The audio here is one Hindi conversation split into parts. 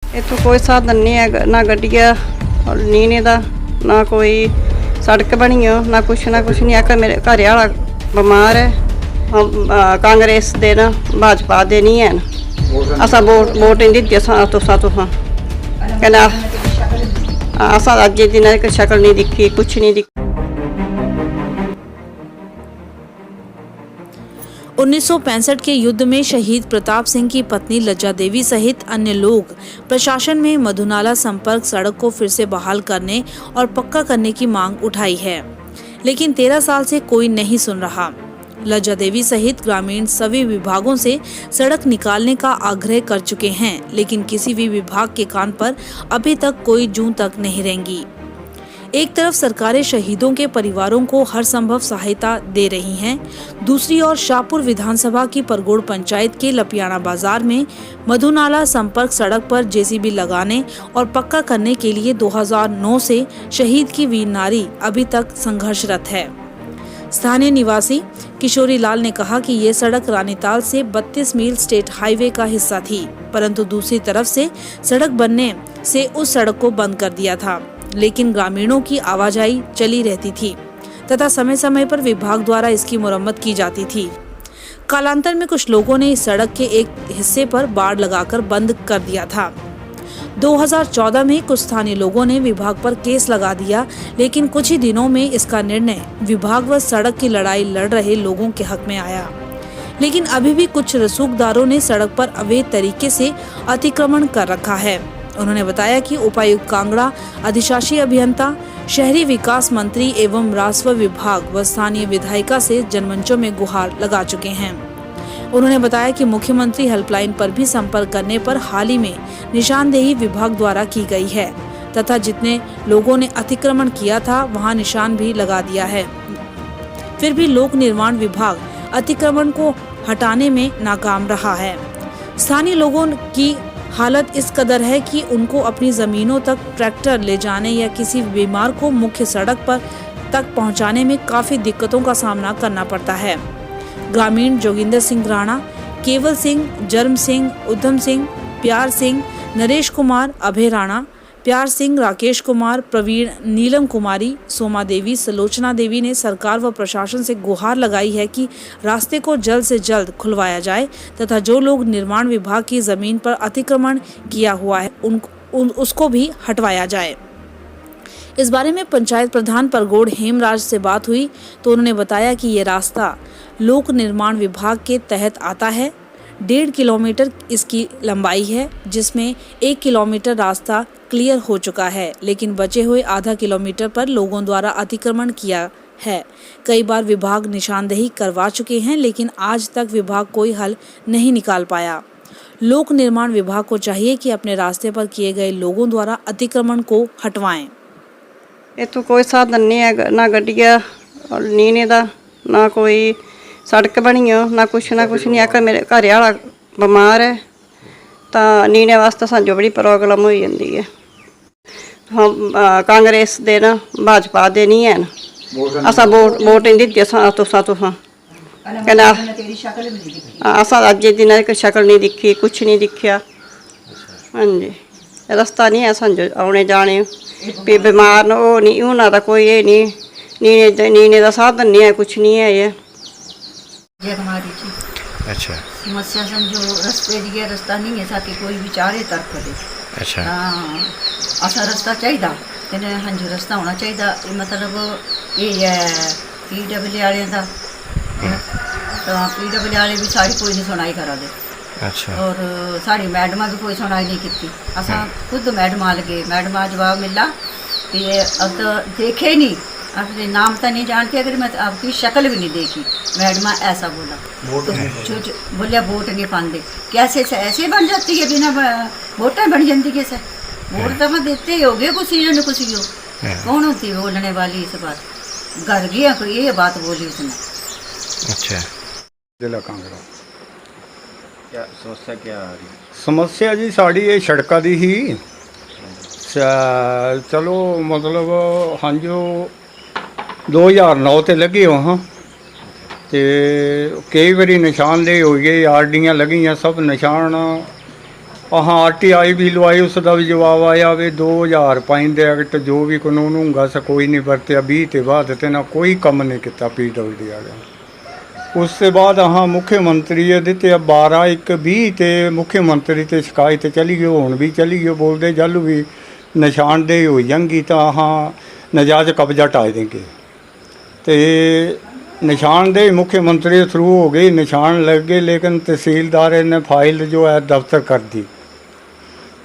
इत्थों कोई साधन नहीं है, ना गड्डिया नीने दा, ना कोई सड़क बनी हो, ना कुछ नहीं है। मेरे घर आला बमार है, हम कांग्रेस दे न भाजपा दे नहीं है। असा वोट नहीं दित्ती तुसा कहना असा अज्ज दिन शक्ल नहीं दिखी, कुछ नहीं दिखी। 1965 के युद्ध में शहीद प्रताप सिंह की पत्नी लज्जा देवी सहित अन्य लोग प्रशासन में मधुनाला संपर्क सड़क को फिर से बहाल करने और पक्का करने की मांग उठाई है, लेकिन 13 साल से कोई नहीं सुन रहा। लज्जा देवी सहित ग्रामीण सभी विभागों से सड़क निकालने का आग्रह कर चुके हैं, लेकिन किसी भी विभाग के कान पर अभी तक कोई जूं तक नहीं रेंगी। एक तरफ सरकारें शहीदों के परिवारों को हर संभव सहायता दे रही हैं, दूसरी ओर शाहपुर विधानसभा की परगोड़ पंचायत के लपियाना बाजार में मधुनाला संपर्क सड़क पर जेसीबी लगाने और पक्का करने के लिए 2009 से शहीद की वीर नारी अभी तक संघर्षरत है। स्थानीय निवासी किशोरी लाल ने कहा कि ये सड़क रानीताल से 32 मील स्टेट हाईवे का हिस्सा थी, परंतु दूसरी तरफ से सड़क बनने से उस सड़क को बंद कर दिया था, लेकिन ग्रामीणों की आवाजाही चली रहती थी तथा समय समय पर विभाग द्वारा इसकी मुरम्मत की जाती थी। कालांतर में कुछ लोगों ने इस सड़क के एक हिस्से पर बाड़ लगाकर बंद कर दिया था। 2014 में कुछ स्थानीय लोगों ने विभाग पर केस लगा दिया, लेकिन कुछ ही दिनों में इसका निर्णय विभाग व सड़क की लड़ाई लड़ रहे लोगों के हक में आया। लेकिन अभी भी कुछ रसूखदारों ने सड़क पर अवैध तरीके से अतिक्रमण कर रखा है। उन्होंने बताया कि उपायुक्त कांगड़ा, अधिशासी अभियंता, शहरी विकास मंत्री एवं राजस्व विभाग व स्थानीय विधायिका से जनमंचों में गुहार लगा चुके हैं। उन्होंने बताया कि मुख्यमंत्री हेल्पलाइन पर भी संपर्क करने पर हाल ही में निशानदेही विभाग द्वारा की गई है तथा जितने लोगों ने अतिक्रमण किया था वहां निशान भी लगा दिया है। फिर भी लोक निर्माण विभाग अतिक्रमण को हटाने में नाकाम रहा है। स्थानीय लोगों की हालत इस कदर है कि उनको अपनी जमीनों तक ट्रैक्टर ले जाने या किसी बीमार को मुख्य सड़क पर तक पहुंचाने में काफी दिक्कतों का सामना करना पड़ता है। ग्रामीण जोगिंदर सिंह राणा, केवल सिंह, जर्म सिंह, उद्धम सिंह, प्यार सिंह, नरेश कुमार, अभय राणा, प्यार सिंह, राकेश कुमार, प्रवीण, नीलम कुमारी, सोमा देवी, सलोचना देवी ने सरकार व प्रशासन से गुहार लगाई है कि रास्ते को जल्द से जल्द खुलवाया जाए तथा जो लोग निर्माण विभाग की जमीन पर अतिक्रमण किया हुआ है उसको भी हटवाया जाए। इस बारे में पंचायत प्रधान परगोड़ हेमराज से बात हुई तो उन्होंने बताया कि ये रास्ता लोक निर्माण विभाग के तहत आता है। 1.5 किलोमीटर इसकी लंबाई है, जिसमें 1 किलोमीटर रास्ता क्लियर हो चुका है, लेकिन बचे हुए आधा किलोमीटर पर लोगों द्वारा अतिक्रमण किया है। कई बार विभाग निशानदेही करवा चुके हैं, लेकिन आज तक विभाग कोई हल नहीं निकाल पाया। लोक निर्माण विभाग को चाहिए कि अपने रास्ते पर किए गए लोगों द्वारा अतिक्रमण को हटवाएं। इत्थों कोई साधन नहीं है, ना गड्डिया नीने दा, ना कोई सड़क बनी हो, ना कुछ नहीं है। मेरे घर आला बमार है, तो नीने वास्ते सानू बड़ी प्रॉब्लम हो जाती है। हम कांग्रेस दे न भाजपा दे नहीं है। असा वोट नहीं दित्ती तुसा कहना असा अज्ज दिन शक्ल नहीं दिखी, कुछ नहीं दिखा। हाँ जी, रास्ता नहीं है सानू आने जाने, भी बीमार न वो नहीं होना दा कोई ये नहीं, नीने दा साधन नहीं है, कुछ नहीं है। ये अच्छा समस्या समझो रस्ते दी रास्ता नहीं है साके कोई भी चारे तरफ दे। अच्छा हाँ असा रास्ता चाहिए तेने। हाँ जी रास्ता होना चाहिए। मतलब ये है PW वाले का, तो PW वाले भी सारी कोई नहीं सुनाई करा दे। अच्छा और साड़ी मैडम भी कोई सुनाई नहीं की। असा खुद मैडम लगे, मैडम जवाब मिला कि अब तो देखे नहीं, अपने नाम तो नहीं जानती, अगर मैं आपकी शक्ल भी नहीं देखी। मैडम ऐसा बोला तो बोलिया वोट नहीं पाते। कैसे से ऐसे बन जाती है, बिना वोटर बन जाती कैसे? वोट तो मैं देते ही हो गए, कुछ ही कुछ ही हो। कौन होती बोलने वाली इस बात? घर गया कोई ये बात बोली उसने। अच्छा जिला कांगड़ा क्या समस्या क्या आ रही? समस्या जी साड़ी ये सड़कों की ही। चलो मतलब हाँ जो 2009 ते लगी हो, हाँ तो कई बारी निशानदेही हो गई, आरडियाँ लगियाँ, सब निशान हाँ RTI भी लवाई, उसका भी जवाब आया भी 2005 ਦੇ ਐਕਟ ਜੋ ਵੀ ਕਾਨੂੰਨ ਹੋਊਗਾ सा कोई नहीं ਵਰਤਿਆ 20 ਤੇ ਬਾਅਦ ਤੇ ਨਾ ਕੋਈ ਕੰਮ नहीं ਕੀਤਾ PWD ਵਾਲਿਆਂ। ਉਸ ਤੋਂ ਬਾਅਦ हाँ ਮੁੱਖ ਮੰਤਰੀ ਦਿੱਤੇ 12/1/20 ਤੇ ਮੁੱਖ ਮੰਤਰੀ ਤੇ ਸ਼ਿਕਾਇਤ ਚਲੀ ਗਈ, ਹੁਣ ਵੀ ਚਲੀ ਗਈ, ਬੋਲਦੇ ਜਲ ਵੀ ਨਿਸ਼ਾਨਦੇਹੀ ਹੋ ਜਾਂਗੀ ਤਾਂ हाँ ਨਜਾਇਜ਼ ਕਬਜ਼ਾ ਢਾਹ ਦੇंगे। ਤੇ निशानदेही मुख्यमंत्री थ्रू हो गई, निशान लग गए, लेकिन तहसीलदार ने फाइल जो है दफ्तर कर दी।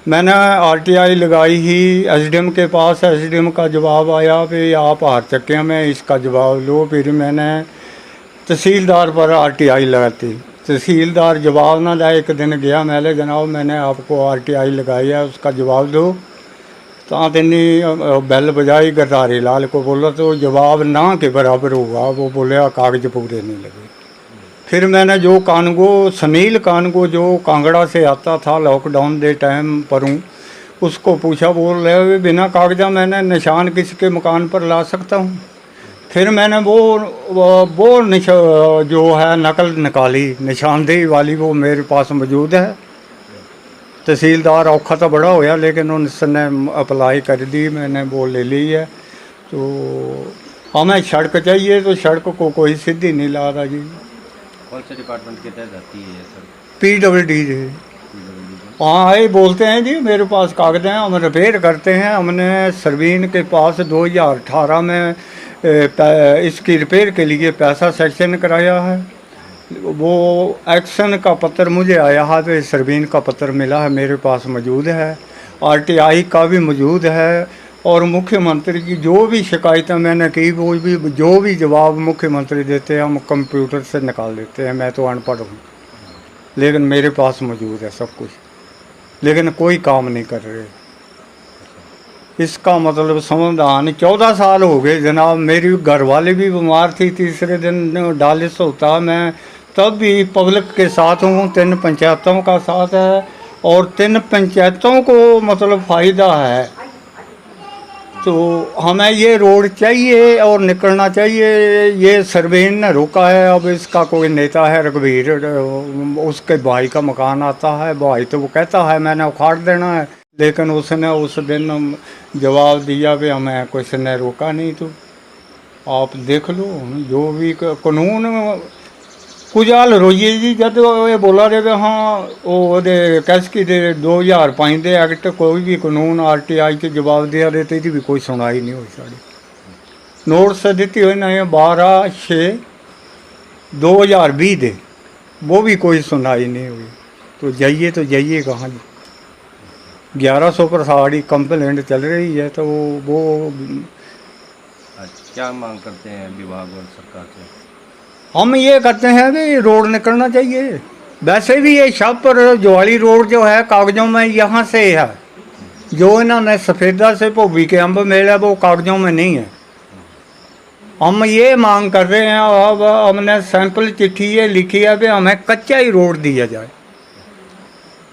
मैंने RTI लगाई ही SDM के पास, SDM का जवाब आया कि आप हार चुके हैं, मैं इसका जवाब लो। फिर मैंने तहसीलदार पर RTI लगाती, तहसीलदार जवाब ना लाए। एक दिन गया, मैंने जनाब मैंने आपको RTI लगाई है, उसका जवाब दो। तो इतनी बैल बजाई, गरदारी लाल को बोला तो जवाब ना के बराबर हुआ, वो बोले कागज पूरे नहीं लगे। फिर मैंने जो कानगो सुनील कानगो जो कांगड़ा से आता था लॉकडाउन के टाइम पर हूँ, उसको पूछा, बोल रहे बिना कागजा मैंने निशान किसी के मकान पर ला सकता हूँ। फिर मैंने वो जो है नकल निकाली निशानदेही वाली, वो मेरे पास मौजूद है। तहसीलदार औखा तो बड़ा होया, लेकिन उसने अप्लाई कर दी, मैंने वो ले ली है। तो हमें सड़क चाहिए, तो सड़क को कोई सीधी नहीं ला रहा जी। कौन से डिपार्टमेंट के तहत आती है ये सर? PWD जी। हाँ ये बोलते हैं जी मेरे पास कागज हैं, हम रिपेयर करते हैं। हमने सरवीन के पास 2018 में इसकी रिपेयर के लिए पैसा सेक्शन कराया है। वो एक्शन का पत्र मुझे आया है, तो सरवीन का पत्र मिला है, मेरे पास मौजूद है। RTI का भी मौजूद है। और मुख्यमंत्री की जो भी शिकायतें मैंने की, वो भी जो भी जवाब मुख्यमंत्री देते हैं हम कंप्यूटर से निकाल देते हैं। मैं तो अनपढ़ हूँ, लेकिन मेरे पास मौजूद है सब कुछ, लेकिन कोई काम नहीं कर रहे। इसका मतलब समाधान 14 साल हो गए जनाब। मेरी घरवाली भी बीमार थी, तीसरे दिन डायलिसिस होता, मैं तब भी पब्लिक के साथ हूँ। 3 पंचायतों का साथ है, और 3 पंचायतों को मतलब फ़ायदा है। तो हमें ये रोड चाहिए और निकलना चाहिए। ये सरवेन ने रोका है। अब इसका कोई नेता है रघुवीर, उसके भाई का मकान आता है, भाई तो वो कहता है मैंने उखाड़ देना है, लेकिन उसने उस दिन जवाब दिया कि हमें किसी ने रोका नहीं। तो आप देख लो जो भी कानून कुजाल रोइए जी। जब ये बोला रहे हाँ वो कैसकी दे 2005 दे एक्ट कोई भी कानून RTI के जवाब दिया देते भी कोई सुनाई नहीं हुई। साड़ी नोटिस दी हुई ना 12/6/2020 दे, वो भी कोई सुनाई नहीं हुई। तो जाइए कहाँ जी। 1100 पर साड़ी कंप्लेंट चल रही है। तो वो क्या मांग करते हैं विभाग और सरकार से? हम ये कहते हैं कि रोड निकलना चाहिए। वैसे भी ये शाहपुर ज्वाली रोड जो है कागजों में यहाँ से है, जो इन्होंने सफ़ेदा से भोबी के अम्ब मेला वो कागजों में नहीं है। हम ये मांग कर रहे हैं, अब हमने सैंपल चिट्ठी ये लिखी है कि हमें कच्चा ही रोड दिया जाए।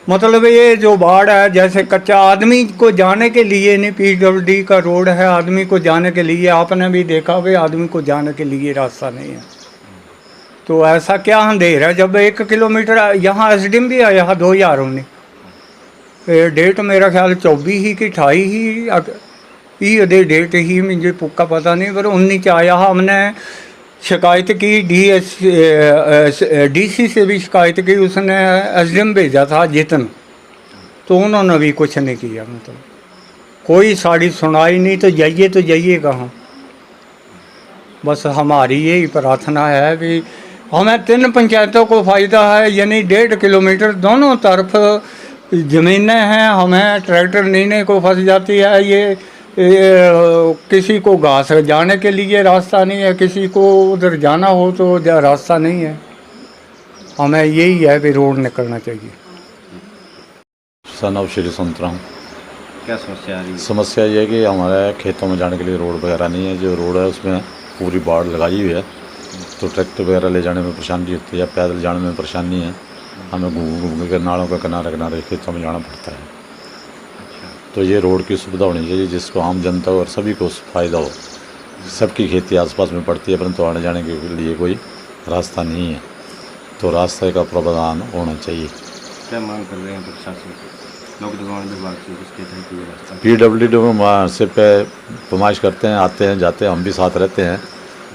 मतलब ये जो बाढ़ है, जैसे कच्चा आदमी को जाने के लिए नहीं, PWD का रोड है, आदमी को जाने के लिए, आपने भी देखा भी आदमी को जाने के लिए रास्ता नहीं है। तो ऐसा क्या अंधेर है जब 1 किलोमीटर यहाँ SDM भी आया 2019, डेट मेरा ख्याल 24 ही कि 28 ही दे डेट ही मुझे पुक्का पता नहीं, पर 19 आया। हमने शिकायत की DC से भी शिकायत की, उसने SDM भेजा था जितन, तो उन्होंने भी कुछ नहीं किया। मतलब कोई साड़ी सुनाई नहीं। तो जाइए कहाँ। बस हमारी यही प्रार्थना है कि हमें 3 पंचायतों को फ़ायदा है, यानी 1.5 किलोमीटर दोनों तरफ ज़मीनें हैं। हमें ट्रैक्टर नीने को फंस जाती है। ये किसी को घास जाने के लिए रास्ता नहीं है, किसी को उधर जाना हो तो रास्ता नहीं है। हमें यही है कि रोड निकलना चाहिए। सनव श्री संतराम। क्या समस्या आ रही है? समस्या ये है कि हमारे खेतों में जाने के लिए रोड वगैरह नहीं है। जो रोड है उसमें पूरी बाढ़ लगाई हुई है, तो ट्रैक्टर वगैरह ले जाने में परेशानी होती है, या पैदल जाने में परेशानी है। हमें घूम के नालों के किनारे खेतों में जाना पड़ता है। तो ये रोड की सुविधा होनी चाहिए, जिसको आम जनता और सभी को फ़ायदा हो। सबकी खेती आसपास में पड़ती है, परंतु आने जाने के लिए कोई रास्ता नहीं है। तो रास्ते का प्रावधान होना चाहिए। क्या मांग कर रहे हैं प्रशासन से, लोक निर्माण विभाग से, जिसके तहत ये रास्ता PWD में से पे फरमाइश करते हैं, आते हैं जाते हैं, हम भी साथ रहते हैं,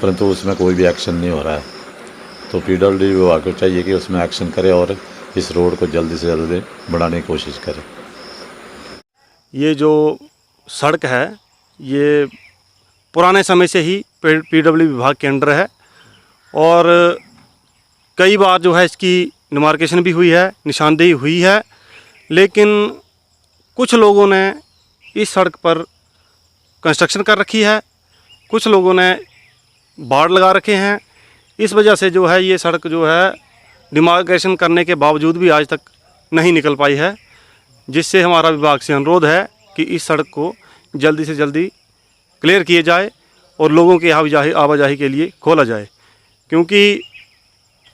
परंतु उसमें कोई भी एक्शन नहीं हो रहा है। तो PWD विभाग को चाहिए कि उसमें एक्शन करे और इस रोड को जल्दी से जल्दी बढ़ाने की कोशिश करे। ये जो सड़क है ये पुराने समय से ही PWD विभाग के अंडर है और कई बार जो है इसकी डिमार्केशन भी हुई है, निशानदेही हुई है, लेकिन कुछ लोगों ने इस सड़क पर कंस्ट्रक्शन कर रखी है, कुछ लोगों ने बाड़ लगा रखे हैं। इस वजह से जो है ये सड़क जो है डिमार्केशन करने के बावजूद भी आज तक नहीं निकल पाई है, जिससे हमारा विभाग से अनुरोध है कि इस सड़क को जल्दी से जल्दी क्लियर किए जाए और लोगों के आवाजाही के लिए खोला जाए, क्योंकि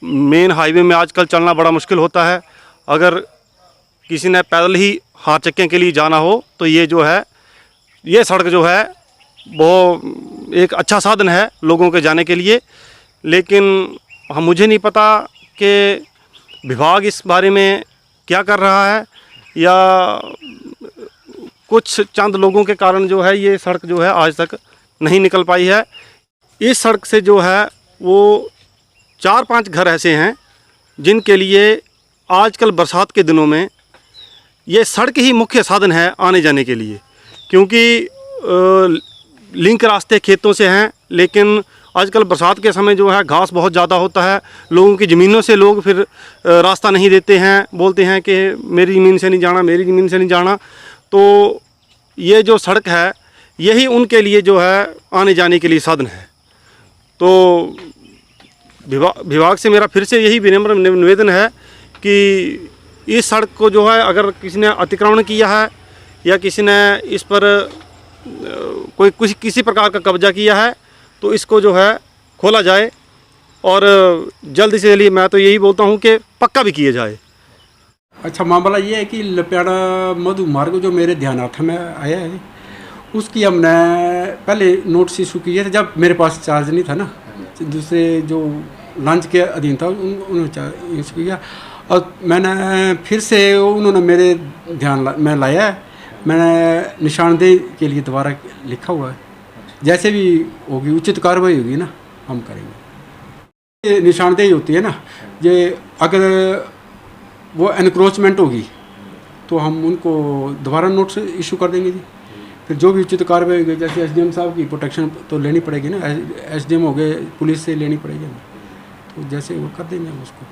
मेन हाईवे में आजकल चलना बड़ा मुश्किल होता है। अगर किसी ने पैदल ही हाथ चक्के के लिए जाना हो तो ये जो है ये सड़क जो है वो एक अच्छा साधन है लोगों के जाने के लिए, लेकिन मुझे नहीं पता कि विभाग इस बारे में क्या कर रहा है या कुछ चंद लोगों के कारण जो है ये सड़क जो है आज तक नहीं निकल पाई है। इस सड़क से जो है वो 4-5 घर ऐसे हैं जिनके लिए आजकल बरसात के दिनों में ये सड़क ही मुख्य साधन है आने जाने के लिए, क्योंकि लिंक रास्ते खेतों से हैं, लेकिन आजकल बरसात के समय जो है घास बहुत ज़्यादा होता है, लोगों की ज़मीनों से लोग फिर रास्ता नहीं देते हैं, बोलते हैं कि मेरी ज़मीन से नहीं जाना, मेरी ज़मीन से नहीं जाना। तो ये जो सड़क है यही उनके लिए जो है आने जाने के लिए साधन है। तो विभाग से मेरा फिर से यही विनम्र निवेदन है कि इस सड़क को जो है अगर किसी ने अतिक्रमण किया है या किसी ने इस पर किसी प्रकार का कब्जा किया है तो इसको जो है खोला जाए और जल्दी से जल्दी, मैं तो यही बोलता हूँ कि पक्का भी किया जाए। अच्छा, मामला ये है कि लपेड़ा मधु मार्ग जो मेरे ध्यानार्थ में आया है उसकी हमने पहले नोटिस इशू किए थे जब मेरे पास चार्ज नहीं था ना, दूसरे जो लंच के अधीन था उन्होंने इशू किया और मैंने फिर से उन्होंने मेरे ध्यान में लाया है, मैंने निशानदेही के लिए दोबारा लिखा हुआ है, जैसे भी होगी उचित कार्रवाई होगी ना हम करेंगे। ये निशानदेही होती है ना, ये अगर वो एनक्रोचमेंट होगी तो हम उनको दोबारा नोटिस इशू कर देंगे जी, फिर जो भी उचित कार्रवाई होगी, जैसे SDM साहब की प्रोटेक्शन तो लेनी पड़ेगी ना, SDM हो गए पुलिस से लेनी पड़ेगी, तो जैसे वो कर देंगे हम उसको।